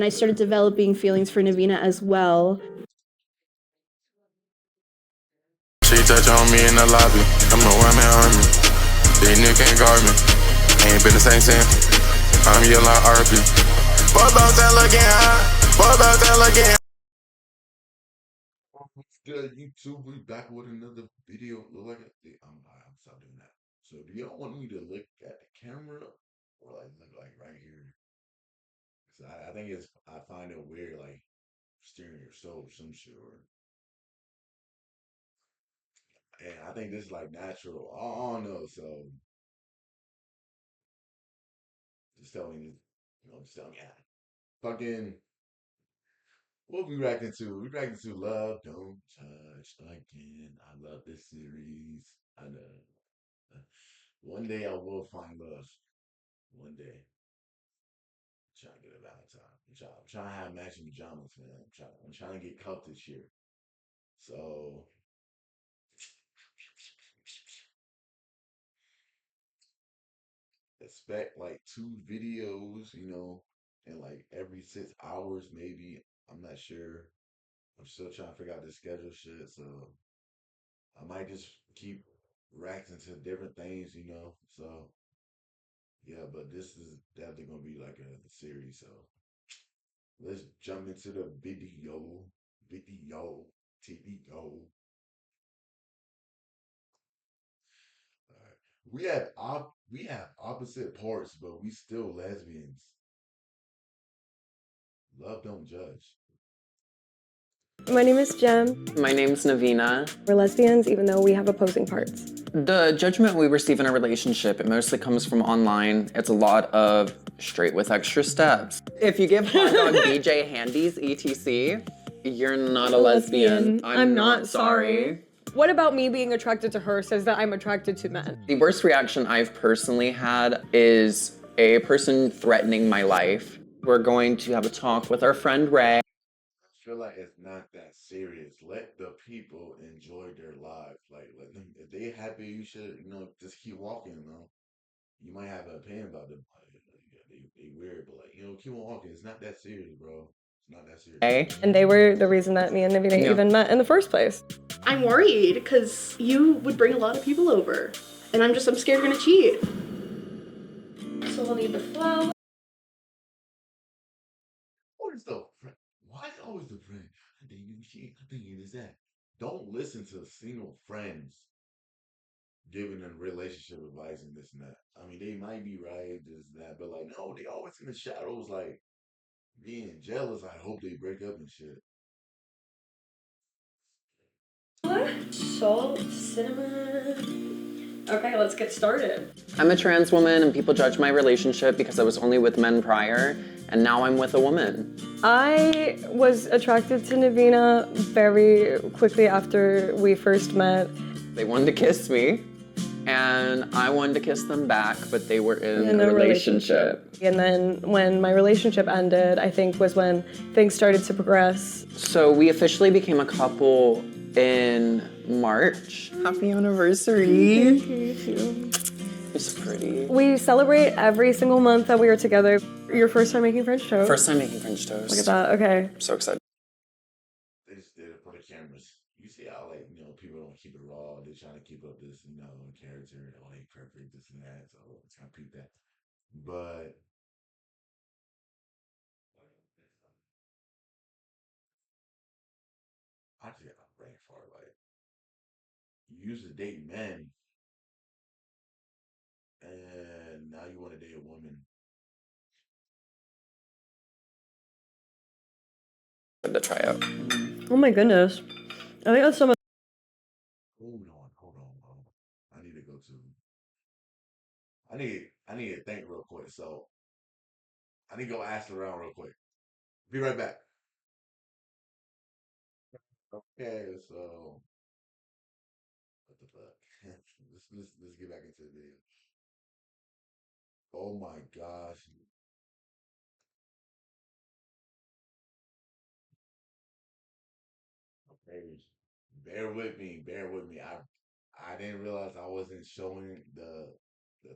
And I started developing feelings for Navina as well. She touch on me in the lobby. I'm no one-man army. These niggas can't guard me. Ain't been the same since. I'm yelling RP. What about that again? What about that again? What's good, YouTube? We back with another video. Look like I'm stop doing that. So do y'all want me to look at the camera or like look like right here? Cause I think I find it weird like steering your soul or some shit and I think this is like natural. I don't know. So just tell me, just tell me. Yeah. Fucking what we reacting to? We reacting to Love Don't Touch Again. I love this series. I know. One day I will find love. One day. I'm trying to get a Valentine. I'm trying to have matching pajamas, man. I'm trying to get cuffed this year. So expect like 2 videos, in like every 6 hours, maybe. I'm not sure. I'm still trying to figure out the schedule shit. So I might just keep reacting to different things. So yeah, but this is definitely gonna be like a series. So let's jump into the video. Video. TVO. Alright. We have opposite parts, but we still lesbians. Love don't judge. My name is Jem. My name's Navina. We're lesbians, even though we have opposing parts. The judgment we receive in a relationship, it mostly comes from online. It's a lot of straight with extra steps. If you give hot dog BJ handies, etc., you're not a lesbian. I'm not sorry. What about me being attracted to her says that I'm attracted to men? The worst reaction I've personally had is a person threatening my life. We're going to have a talk with our friend Ray. I feel like it's not that serious. Let the people enjoy their lives. Like, let them, if they happy, you should, just keep walking. You might have an opinion about them. Like, yeah, they weird, but like, keep on walking. It's not that serious, bro. It's not that serious. And they were the reason that me and Navina even met in the first place. I'm worried because you would bring a lot of people over. And I'm scared you're gonna cheat. So we'll need the flow. Always the friend. Why is it always the friend? I think you shit. I think it is that. Don't listen to single friends giving them relationship advice and this and that. I mean, they might be right, this and that, but like, no, they always in the shadows, like being jealous. I hope they break up and shit. Salt, cinnamon. Okay, let's get started. I'm a trans woman and people judge my relationship because I was only with men prior, and now I'm with a woman. I was attracted to Navina very quickly after we first met. They wanted to kiss me, and I wanted to kiss them back, but they were in a relationship. And then when my relationship ended, I think was when things started to progress. So we officially became a couple in March. Happy anniversary. Thank you. You're so pretty. We celebrate every single month that we are together. Your first time making French toast? First time making French toast. Look at that, okay. I'm so excited. They just did it for the cameras. You see how people don't keep it raw. They're trying to keep up this, character. Oh, they perfect, this and that. So it's kind of peep that. But I just got a brain fart. Like, you used to date men, and now you want to date a woman. To try out. Oh my goodness. I think that's some of Hold on, bro. I need to go to. I need to think real quick. So I need to go ask around real quick. Be right back. Okay, so what the fuck? let's get back into the video. Oh my gosh. Okay. Bear with me. Bear with me. I didn't realize I wasn't showing the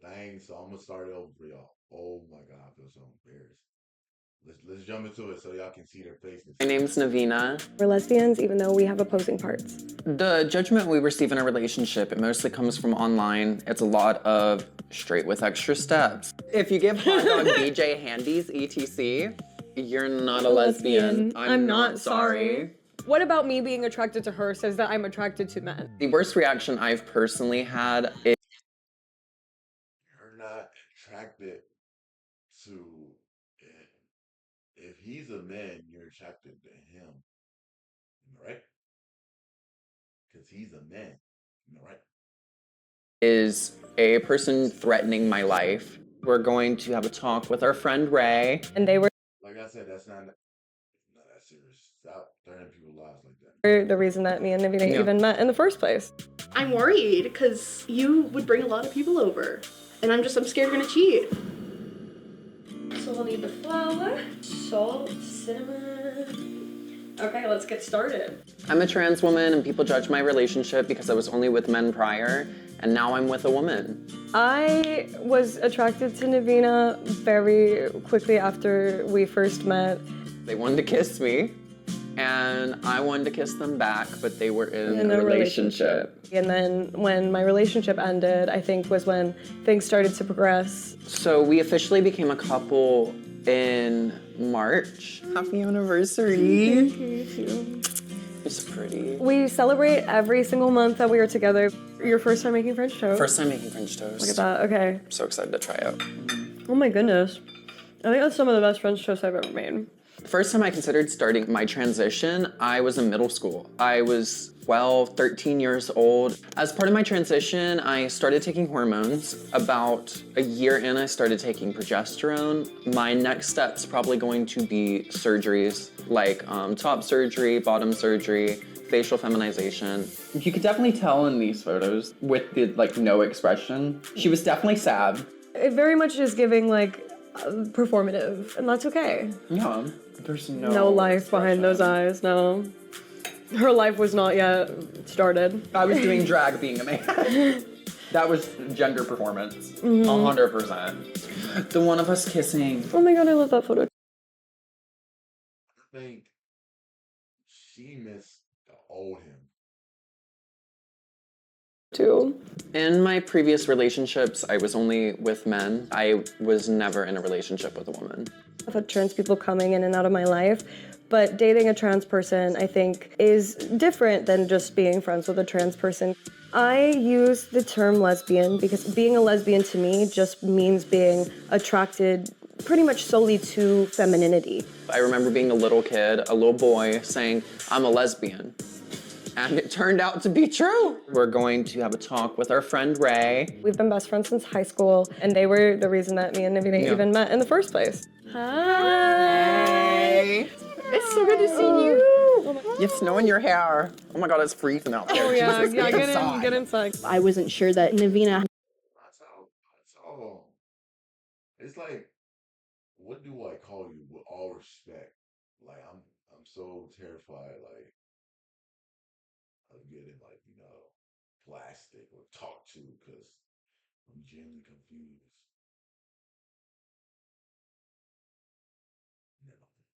thing, so I'm gonna start it over for y'all. Oh my god, I feel so embarrassed. let's jump into it so y'all can see their faces. My name's Navina. We're lesbians, even though we have opposing parts. The judgment we receive in a relationship, it mostly comes from online. It's a lot of straight with extra steps. If you give hot dog BJ handies, etc., you're not a lesbian. I'm not sorry. What about me being attracted to her says that I'm attracted to men? The worst reaction I've personally had is You're not attracted to if he's a man, you're attracted to him. Right? Because he's a man. Right? is a person threatening my life. We're going to have a talk with our friend Ray. And they were Like I said, that's not that serious. Stop threatening people's lives like that. the reason that me and Navina even met in the first place. I'm worried because you would bring a lot of people over. And I'm scared you're gonna cheat. So we'll need the flour, salt, cinnamon. Okay, let's get started. I'm a trans woman and people judge my relationship because I was only with men prior, and now I'm with a woman. I was attracted to Navina very quickly after we first met. They wanted to kiss me, and I wanted to kiss them back, but they were in a relationship. And then when my relationship ended, I think was when things started to progress. So we officially became a couple in March. Happy anniversary. It's pretty. We celebrate every single month that we are together. Your first time making French toast? First time making French toast. Look at that, okay. I'm so excited to try it. Oh my goodness. I think that's some of the best French toast I've ever made. The first time I considered starting my transition, I was in middle school. I was 12, 13 years old. As part of my transition, I started taking hormones. About a year in, I started taking progesterone. My next step's probably going to be surgeries, like top surgery, bottom surgery, facial feminization. You could definitely tell in these photos with the no expression. She was definitely sad. It very much is giving performative, and that's okay. Yeah, there's No life behind those eyes, no. Her life was not yet started. I was doing drag being a man. That was gender performance, 100%. The one of us kissing. Oh my god, I love that photo. I think she missed the old him. Too. In my previous relationships, I was only with men. I was never in a relationship with a woman. I've had trans people coming in and out of my life, but dating a trans person, I think, is different than just being friends with a trans person. I use the term lesbian because being a lesbian to me just means being attracted pretty much solely to femininity. I remember being a little kid, a little boy, saying, I'm a lesbian. And it turned out to be true. We're going to have a talk with our friend Ray. We've been best friends since high school, and they were the reason that me and Navina even met in the first place. Hi! It's so good to see you! You have snow in your hair. Oh my god, it's freezing out there. Oh yeah, Jesus, get inside. I wasn't sure that Navina. That's all. It's like, what do I call you with all respect? Like I'm so terrified, of getting plastic or talked to because I'm genuinely confused.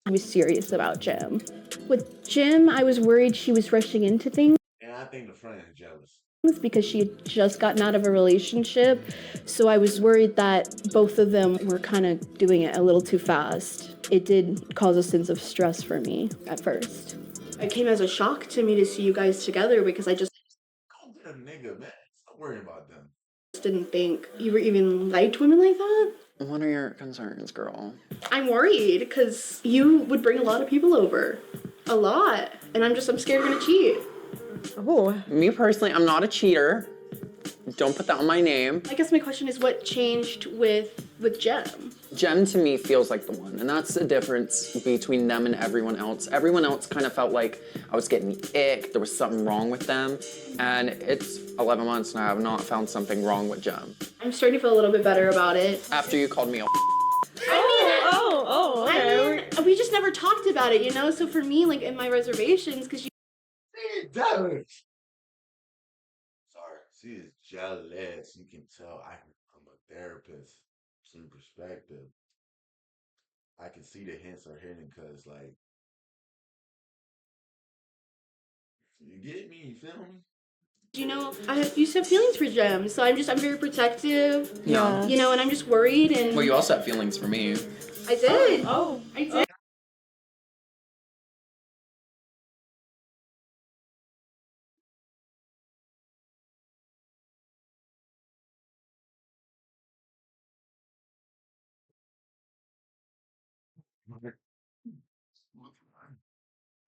I was serious about Jim. With Jim, I was worried she was rushing into things And I think the friend is jealous. because she had just gotten out of a relationship. So I was worried that both of them were kind of doing it a little too fast. It did cause a sense of stress for me at first. It came as a shock to me to see you guys together because I just Go get a nigga, man. Stop worrying about them. didn't think you were even liked women like that. What are your concerns, girl? I'm worried because you would bring a lot of people over. A lot. And I'm scared you're gonna cheat. Oh. Me personally, I'm not a cheater. Don't put that on my name. I guess my question is what changed with Jem? Jem to me feels like the one, and that's the difference between them and everyone else. Everyone else kind of felt like I was getting ick, there was something wrong with them, and it's 11 months and I have not found something wrong with Jem. I'm starting to feel a little bit better about it. After you called me a Okay. I mean, we just never talked about it, so for me, in my reservations, because you... Jealous. Sorry, she is jealous. You can tell I'm a therapist. Some perspective. I can see the hints are hidden because, like, you get me? You feel me? You know, I used to have feelings for Jem, so I'm very protective. Yeah. You know, and I'm just worried. And Well, you also have feelings for me. I did. Oh, I did.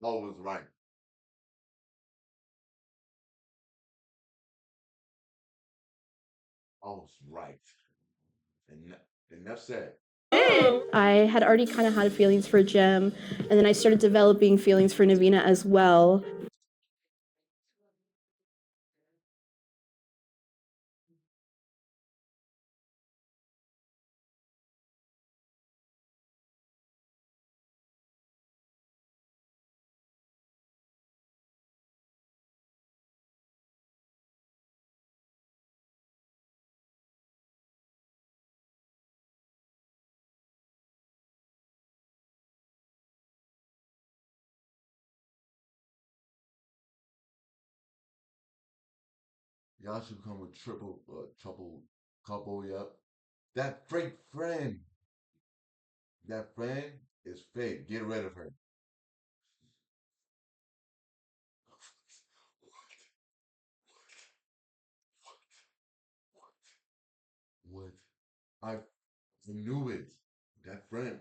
Always right. Always right. And enough said. I had already kind of had feelings for Jem, and then I started developing feelings for Navina as well. Y'all should become a triple couple. Yep. That fake friend. That friend is fake. Get rid of her. What? I knew it. That friend.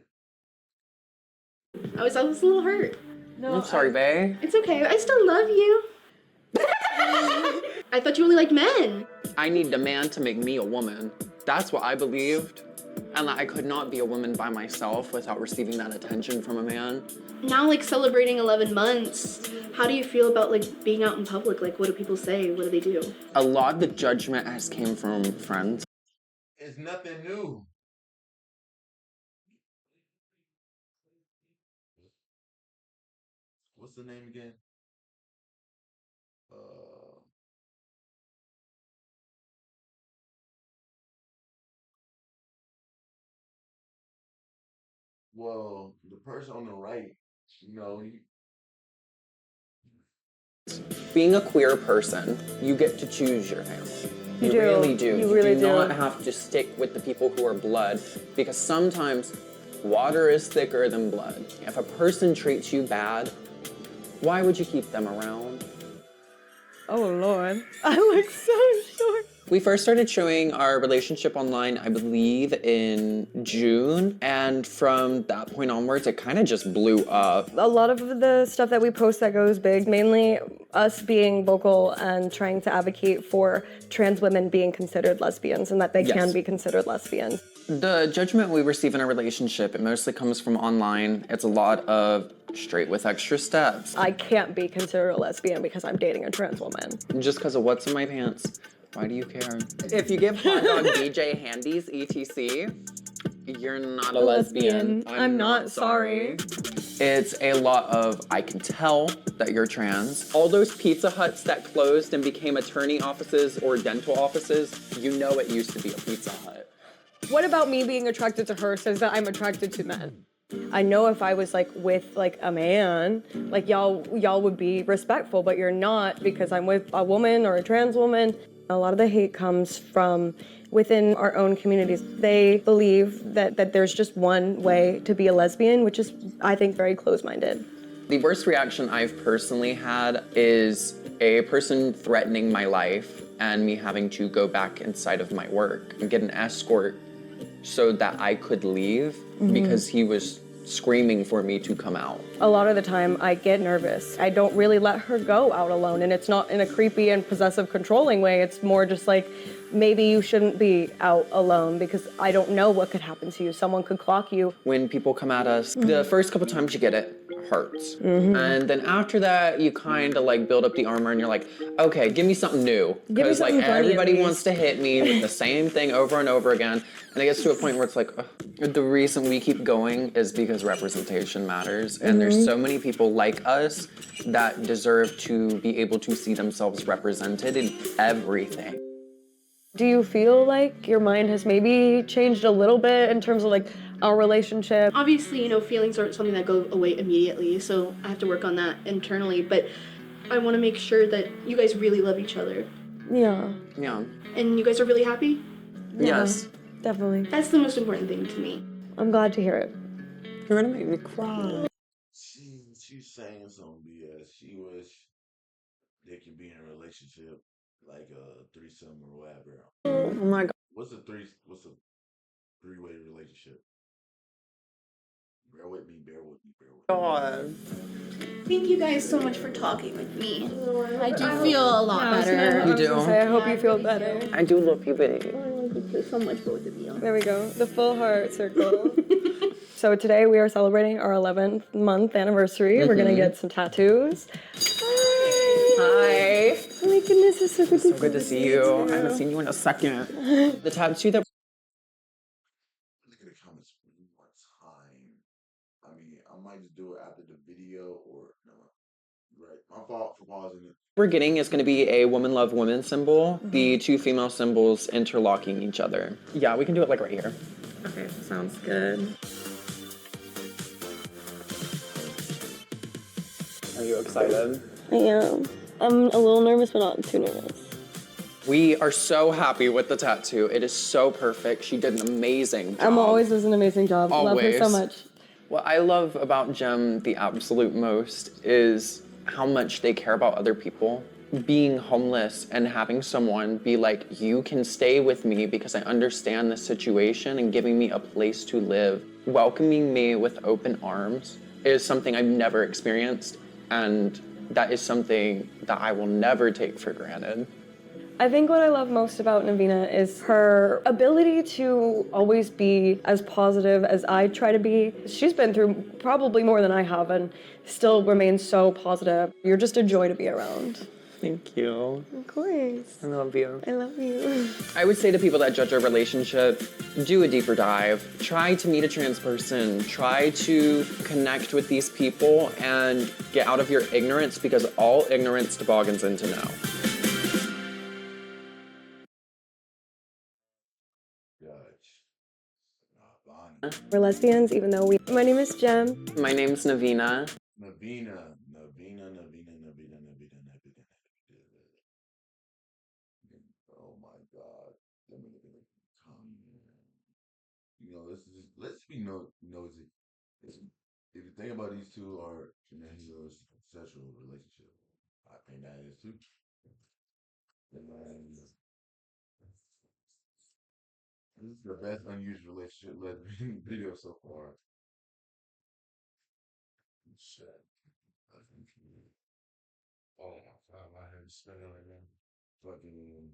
I was a little hurt. I'm sorry, bae. It's okay. I still love you. I thought you only liked men. I need a man to make me a woman. That's what I believed. And that I could not be a woman by myself without receiving that attention from a man. Now, like celebrating 11 months, how do you feel about like being out in public? Like, what do people say? What do they do? A lot of the judgment has came from friends. It's nothing new. What's the name again? Well, the person on the right, you know, Being a queer person, you get to choose your family. You do. Really do. You really do do. not have to stick with the people who are blood, because sometimes water is thicker than blood. If a person treats you bad, why would you keep them around? Oh Lord, I look so short. We first started showing our relationship online, I believe, in June. And from that point onwards, it kind of just blew up. A lot of the stuff that we post that goes big, mainly us being vocal and trying to advocate for trans women being considered lesbians and that they can be considered lesbians. The judgment we receive in a relationship, it mostly comes from online. It's a lot of straight with extra steps. I can't be considered a lesbian because I'm dating a trans woman. Just because of what's in my pants. Why do you care? If you give hot dog DJ handies, etc., you're not a lesbian. I'm not sorry. It's a lot of, I can tell that you're trans. All those Pizza Huts that closed and became attorney offices or dental offices, you know it used to be a Pizza Hut. What about me being attracted to her says that I'm attracted to men? I know if I was like with like a man, like y'all would be respectful, but you're not because I'm with a woman or a trans woman. A lot of the hate comes from within our own communities. They believe that there's just one way to be a lesbian, which is, I think, very closed-minded. The worst reaction I've personally had is a person threatening my life and me having to go back inside of my work and get an escort so that I could leave because he was screaming for me to come out. A lot of the time I get nervous. I don't really let her go out alone, and it's not in a creepy and possessive controlling way. It's more just like, maybe you shouldn't be out alone because I don't know what could happen to you. Someone could clock you. When people come at us, the first couple times you get it hurts. And then after that, you kind of like build up the armor and you're like, okay, give me something new. Because like everybody wants to hit me with the same thing over and over again. And it gets to a point where it's like, ugh. The reason we keep going is because representation matters. And there's so many people like us that deserve to be able to see themselves represented in everything. Do you feel like your mind has maybe changed a little bit in terms of like, our relationship. Obviously, feelings aren't something that go away immediately, so I have to work on that internally, but I want to make sure that you guys really love each other. Yeah. Yeah. And you guys are really happy? Yes. Definitely. That's the most important thing to me. I'm glad to hear it. You're gonna make me cry. She's saying some BS. She wish they could be in a relationship like a threesome or whatever. Oh my god. What's a three-way relationship? Bear with me. God. Thank you guys so much for talking with me. I do feel a lot better. You do. I hope you feel better. I do love you, babe. I love you so much, both of you. There we go. The full heart circle. So today we are celebrating our 11th month anniversary. We're gonna get some tattoos. Hi. Oh my goodness, it's so good So good to see you. I haven't seen you in a second. The tattoo that Look at the comments one more time. I mean, I might just do it after the video or no. Right. My fault for pausing it. we're getting is going to be a woman love woman symbol. The two female symbols interlocking each other. Yeah, we can do it like right here. Okay, sounds good. Are you excited? I am. I'm a little nervous, but not too nervous. We are so happy with the tattoo. It is so perfect. She did an amazing job. Emma always does an amazing job. Love her so Always. much. What I love about Jem the absolute most is how much they care about other people. Being homeless and having someone be like, you can stay with me because I understand the situation, and giving me a place to live, welcoming me with open arms is something I've never experienced, and that is something that I will never take for granted. I think what I love most about Navina is her ability to always be as positive as I try to be. She's been through probably more than I have and still remains so positive. You're just a joy to be around. Thank you. Of course. I love you. I love you. I would say to people that judge our relationship, do a deeper dive. Try to meet a trans person. Try to connect with these people and get out of your ignorance, because all ignorance toboggans into know. We're lesbians, even though we... My name is Jem. My name's Navina. Navina. Oh my God. Let me look at the comment. Let's be nosy. If you think about these two are in a heterosexual relationship, I think that is too. And then, this is the best unused relationship lesbian video so far. Shit. Oh my God, my head is spinning right now. Fucking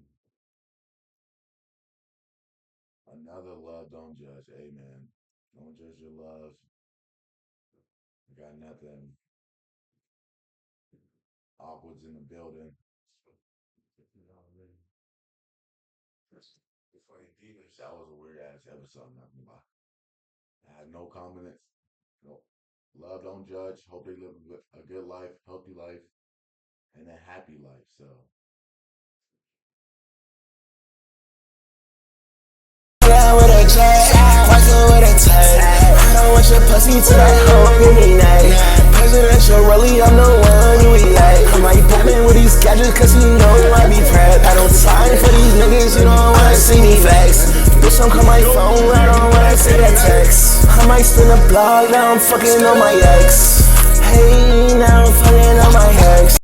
another love, don't judge. Amen. Don't judge your love. I got nothing. Awkward's in the building. You know what I mean? That was a weird ass episode, not gonna lie. I had no comments. No. Love, don't judge. Hope they live a good life, healthy life, and a happy life. So. With a jet, walking with a tag. I don't want your pussy till I home any night. Presidential rally, I'm the one you eat like. I'm like Batman with these gadgets, cause you know I be prepped. I don't time for these niggas, you don't wanna see me flex. Bitch, don't call my phone, I don't wanna see that text. I might spin a blog, now I'm fucking on my ex.